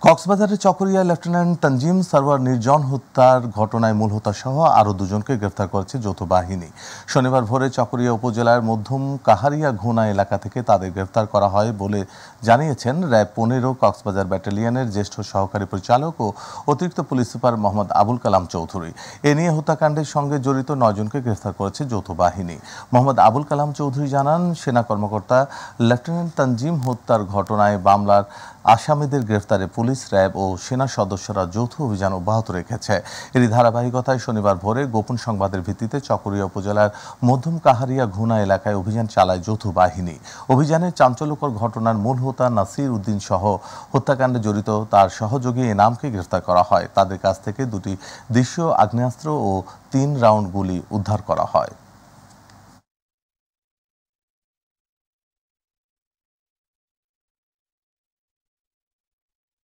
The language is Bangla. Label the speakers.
Speaker 1: কক্সবাজারের চকরিয়ায় লেফটেন্যান্ট তানজিম সারওয়ার নির্জন হত্যার ঘটনায় মূল হোতা সহ আরও দুজনকে গ্রেফতার করেছে যৌথ বাহিনী। শনিবার ভোরে চকরিয়া উপজেলার মধ্যম কাহারিয়া ঘোনা এলাকা থেকে তাদের গ্রেফতার করা হয় বলে জানিয়েছেন র্যাব 15 কক্সবাজার ব্যাটালিয়নের জ্যেষ্ঠ সহকারী পরিচালক ও অতিরিক্ত পুলিশ সুপার মোহাম্মদ আবুল কালাম চৌধুরী। এ নিয়ে হত্যাকাণ্ডের সঙ্গে জড়িত 9 জনকে গ্রেফতার করেছে যৌথ বাহিনী। মোহাম্মদ আবুল কালাম চৌধুরী জানান, সেনা কর্মকর্তা লেফটেন্যান্ট তানজিম হত্যার ঘটনায় মামলার আসামিদের গ্রেফতারে পুলিশ, র্যাব ও সেনা সদস্যরা যৌথ অভিযান অব্যাহত রেখেছে। এরই ধারাবাহিকতায় শনিবার ভোরে গোপন সংবাদের ভিত্তিতে চকরিয়া উপজেলার মধ্যম কাহারিয়া ঘোনা এলাকায় অভিযান চালায় যৌথ বাহিনী। অভিযানে চাঞ্চল্যকর ঘটনার মূল হোতা নাসির উদ্দিন সহ হত্যাকাণ্ডে জড়িত তার সহযোগী এনামকে গ্রেফতার করা হয়। তাদের কাছ থেকে 2টি দেশীয় আগ্নেয়াস্ত্র ও 3 রাউন্ড গুলি উদ্ধার করা হয়।